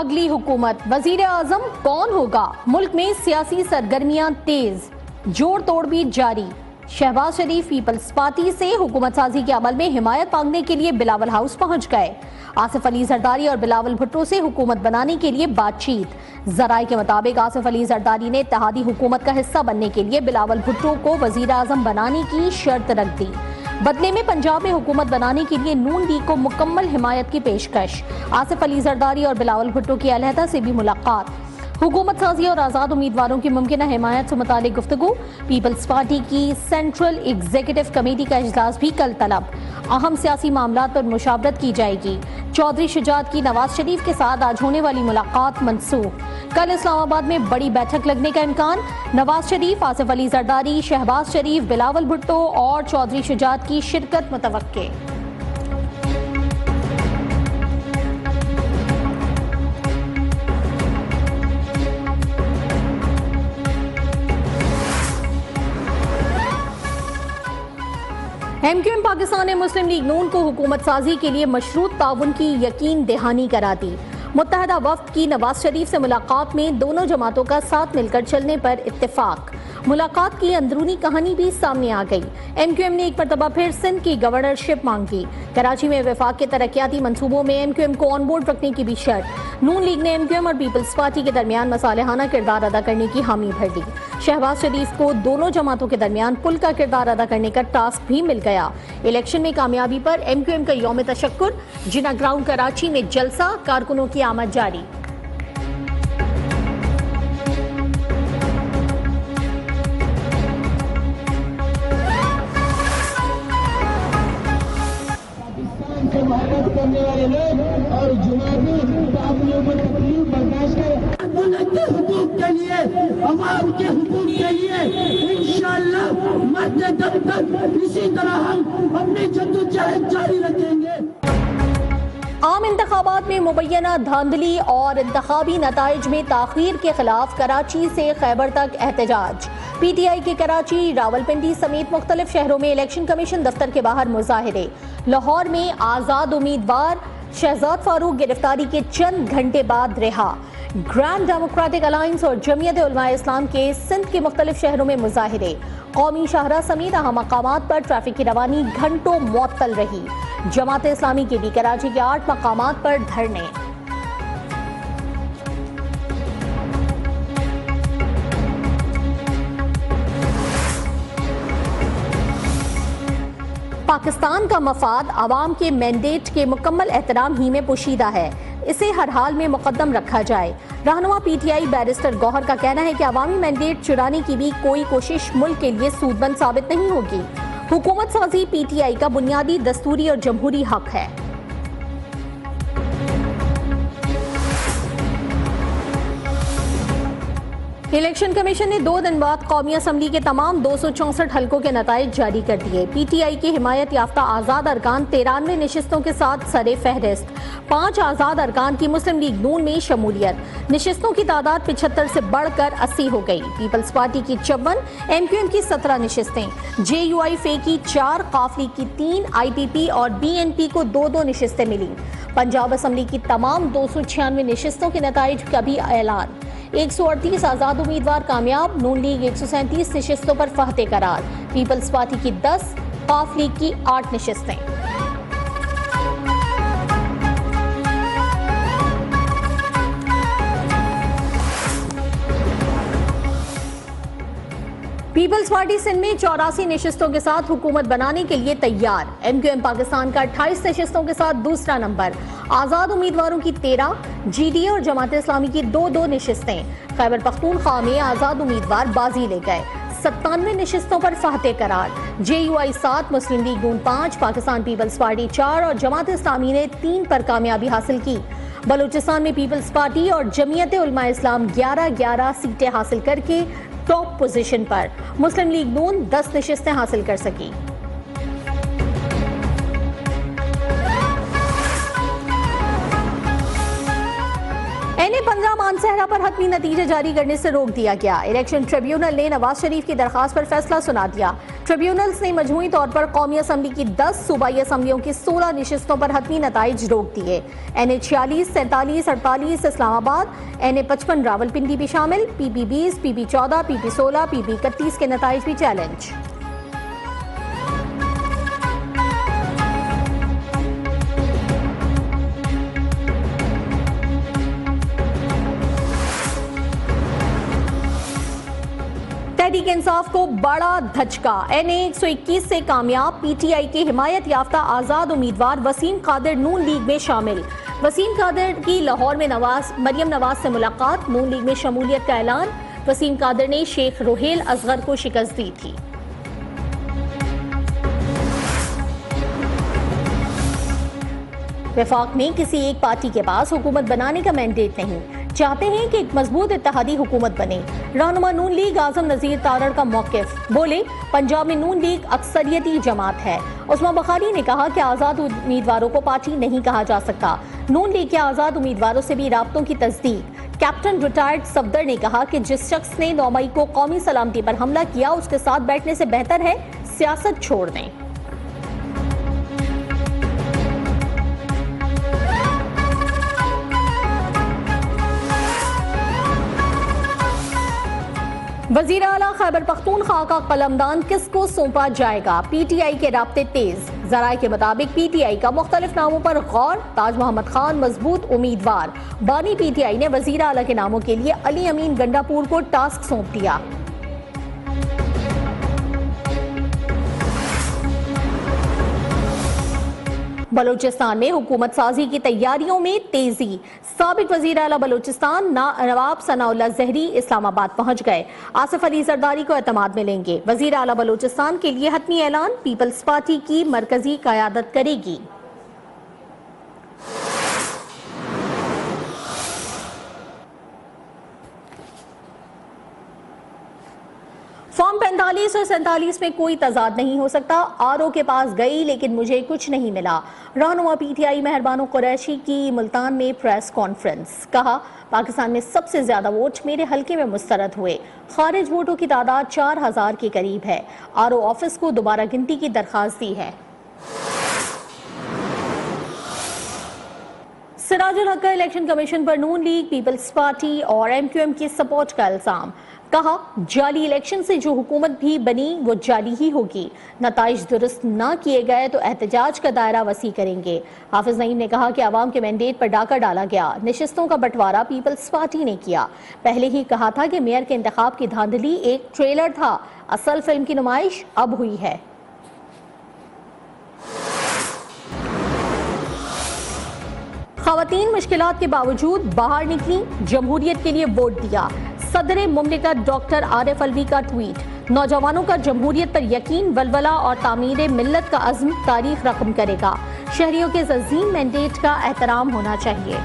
अगली हुकूमत, वजीर आजम कौन होगा? मुल्क में सियासी सरगर्मियां तेज, जोड़ तोड़ भी जारी। शहबाज शरीफ पीपल्स पार्टी से हुकूमत साजी के अमल में हिमायत मांगने के लिए बिलावल हाउस पहुंच गए। आसिफ अली जरदारी और बिलावल भुट्टो से हुकूमत बनाने के लिए बातचीत। जराये के मुताबिक आसिफ अली जरदारी ने इत्तेहादी हुकूमत का हिस्सा बनने के लिए बिलावल भुट्टो को वजीर आजम बनाने की शर्त रख दी। बदले में पंजाब में हुकूमत बनाने के लिए नून लीग को मुकम्मल हिमायत की पेशकश। आसिफ अली जरदारी और बिलावल भुट्टो की अलहदा से भी मुलाकात। हुकूमत साजी और आज़ाद उम्मीदवारों की मुमकिन हिमायत से मुतालिक गुफ्तगू। पीपल्स पार्टी की सेंट्रल एग्जीक्यूटिव कमेटी का इजलास भी कल तलब। अहम सियासी मामला पर मुशावरत की जाएगी। चौधरी शुजात की नवाज शरीफ के साथ आज होने वाली मुलाकात मनसूख। कल इस्लामाबाद में बड़ी बैठक लगने का इम्कान। नवाज शरीफ, आसिफ अली जरदारी, शहबाज शरीफ, बिलावल भुट्टो और चौधरी शुजात की शिरकत मुतवक्के। MQM पाकिस्तान ने मुस्लिम लीग नून को हुकूमत साजी के लिए मशरूत ताउन की यकीन दहानी करा दी। मुत्तहदा वफ्द की नवाज शरीफ से मुलाकात में दोनों जमातों का साथ मिलकर चलने पर इत्तेफाक। मुलाकात की अंदरूनी कहानी भी सामने आ गई। MQM ने एक मरतबा फिर सिंध की गवर्नरशिप मांगी। कराची में वफाक के तरक्याती मंसूबों में MQM को ऑन बोर्ड रखने की भी शर्त। नून लीग ने MQM और पीपल्स पार्टी के दरमियान मसालेहाना किरदार अदा करने की हामी भर दी। शहबाज शरीफ को दोनों जमातों के दरमियान पुल का किरदार अदा करने का टास्क भी मिल गया। इलेक्शन में कामयाबी पर MQM का यौम तशक्कुर। जिना ग्राउंड कराची में जलसा, कारकुनों की आमद जारी। करने वाले लोग और जुनाबी अपने ऊपर तकलीफ बर्दाश्त कर मुल्क के हुकूक के लिए, अवाम के हुकूक के लिए इंशाअल्लाह मरते दम तक इसी तरह हम अपनी जद्दोजहद जारी रखेंगे। आम इंतखाबात में मुबैना धांधली और इंतखाबी नताइज में ताखीर के खिलाफ कराची से खैबर तक एहतजाज। PTI के कराची, रावलपिंडी समेत मुख्तलिफ शहरों में इलेक्शन कमीशन दफ्तर के बाहर मुजाहिरे। लाहौर में आज़ाद उम्मीदवार शहजाद फारूक गिरफ्तारी के चंद घंटे बाद रिहा। ग्रैंड डेमोक्रेटिक अलायंस और जमीयत उलमा इस्लाम के सिंध के मुख्तलिफ शहरों में मुजाहिरे। कौमी शाहरा समेत अहम मकामात पर ट्रैफिक की रवानी घंटों मुअत्तल रही। जमात इस्लामी के भी कराची के 8 मकामात पर धरने। पाकिस्तान का मफाद आवाम के मैंडेट के मुकम्मल एहतराम ही में पोशीदा है। इसे हर हाल में मुकद्दम रखा जाए। रहनुमा PTI बैरिस्टर गौहर का कहना है कि अवामी मैंडेट चुराने की भी कोई कोशिश मुल्क के लिए सूदमंद साबित नहीं होगी। हुकूमत साजी PTI का बुनियादी दस्तूरी और जमहूरी हक है। इलेक्शन कमीशन ने 2 दिन बाद कौमी असम्बली के तमाम 264 हलकों के नताइज जारी कर दिए। PTI के हिमायत याफ्ता आज़ाद अरकान 93 नशिस्तों के साथ सरे फहरिस्त। 5 आज़ाद अरकान की मुस्लिम लीग नून में शमूलियत। नशिस्तों की तादाद 75 से बढ़कर 80 हो गई। पीपल्स पार्टी की 54, MQM की 17 नशिस्तें, JUI फे की 4, काफली की 3, IPP और BNP को 2-2 नशिस्तें मिली। पंजाब असम्बली की तमाम 296 नशिस्तों के नताइज का भी ऐलान। 138 आज़ाद उम्मीदवार कामयाब। नून लीग 137 नशिस्तों पर फहते करार। पीपल्स पार्टी की 10, काफ लीग की 8 नशिस्तें। पीपल्स पार्टी सिंध में 84 नशिस्तों के साथ हुकूमत बनाने के लिए तैयार। MQM पाकिस्तान का 28 नशिस्तों के साथ दूसरा नंबर। आज़ाद उम्मीदवारों की 13, GDA और जमात इस्लामी की 2-2 नशिस्तें। खैबर पख्तूनख्वा में आज़ाद उम्मीदवार बाजी ले गए। 97 नशिस्तों पर फहते करार। JUI 7, मुस्लिम लीग नून 5, पाकिस्तान पीपल्स पार्टी 4 और जमात इस्लामी ने 3 पर कामयाबी हासिल की। बलूचिस्तान में पीपल्स पार्टी और जमीयत उलमा इस्लाम 11-11 सीटें हासिल करके टॉप पोजीशन पर। मुस्लिम लीग नून 10 नशिस्तें हासिल कर सकी। एनए 15 मानसहरा पर हतमी नतीजे जारी करने से रोक दिया गया। इलेक्शन ट्रिब्यूनल ने नवाज शरीफ की दरखास्त पर फैसला सुना दिया। ट्रिब्यूनल्स ने मजमूई तौर पर कौमी असम्बली की 10 सूबाई असम्बलियों की 16 नशिस्तों पर हतमी नताइज रोक दिए। एनए 46, 47, 48 इस्लामाबाद, एनए 55 रावलपिंडी भी शामिल, पीपी 20, पीपी 14, पीपी 16, पीपी 31 के नताइज भी चैलेंज। तहरीक इंसाफ को बड़ा धचका। एनए 121 से कामयाब पीटीआई के हिमायत याफ्ता आजाद उम्मीदवार वसीम कादिर नून लीग में शामिल। वसीम कादिर की लाहौर में मरियम नवाज से मुलाकात, नून लीग में शमूलियत का ऐलान। वसीम कादिर ने शेख रोहेल असगर को शिकस्त दी थी। वफाक में किसी एक पार्टी के पास हुकूमत बनाने का मैंडेट नहीं, चाहते हैं कि एक मजबूत इत्तेहादी हुकूमत बने। रहनुमा नून लीग आजम नजीर तारड़ का मौकिफ, बोले पंजाब में नून लीग अक्सरियती जमात है। उस्मान बुखारी ने कहा कि आज़ाद उम्मीदवारों को पार्टी नहीं कहा जा सकता। नून लीग के आज़ाद उम्मीदवारों से भी राब्तों की तस्दीक। कैप्टन रिटायर्ड सफदर ने कहा कि जिस शख्स ने 9 मई को कौमी सलामती पर हमला किया उसके साथ बैठने से बेहतर है सियासत छोड़ दें। वजीर आला खैबर पख्तूनख्वा का कलमदान किसको सौंपा जाएगा? पीटीआई के राब्ते तेज। जराये के मुताबिक पीटीआई का मुख्तलिफ नामों पर गौर। ताज मोहम्मद खान मजबूत उम्मीदवार। बानी पीटीआई ने वजीर आला के नामों के लिए अली अमीन गंडापुर को टास्क सौंप दिया। बलूचिस्तान में हुकूमत साजी की तैयारियों में तेजी। साबिक वजीर आला बलूचिस्तान नवाब सनाउल्लाह जहरी इस्लामाबाद पहुंच गए। आसिफ अली जरदारी को एतमाद में लेंगे। वजीर आला बलूचिस्तान के लिए हतमी ऐलान, पीपल्स पार्टी की मरकजी क़यादत करेगी। फॉर्म 45 और 47 में कोई तजाद नहीं हो सकता। आरओ के पास गई लेकिन मुझे कुछ नहीं मिला। रहनुमा पीटीआई मेहरबानो कुरैशी की मुल्तान में प्रेस कॉन्फ्रेंस, कहा पाकिस्तान में सबसे ज्यादा वोट मेरे हल्के में मुस्तरद हुए। खारिज वोटों की तादाद 4000 के करीब है। आरओ ऑफिस को दोबारा गिनती की दरखास्त दी है। सिराजुल हक का इलेक्शन कमीशन पर नून लीग, पीपल्स पार्टी और एमक्यूएम की सपोर्ट का इल्जाम। कहा जाली इलेक्शन से जो हुकूमत भी बनी वो जाली ही होगी। नताइज दुरुस्त ना किए गए तो एहतजाज का दायरा वसी करेंगे। हाफिज नईम ने कहा कि आवाम के मैंडेट पर डाका डाला गया। नशिस्तों का बंटवारा पीपल्स पार्टी ने किया। पहले ही कहा था कि मेयर के इंतखाब की धांधली एक ट्रेलर था, असल फिल्म की नुमाइश अब हुई है। खवातीन मुश्किलात के बावजूद बाहर निकली, जमहूरियत के लिए वोट दिया। सदर मुमलिकत डॉक्टर आरिफ अलवी का ट्वीट, नौजवानों का जमहूरियत पर यकीन, वलवला और तामीर मिल्लत का अज़्म तारीख रकम करेगा। शहरियों के ज़मीन मैंडेट का एहतराम होना चाहिए।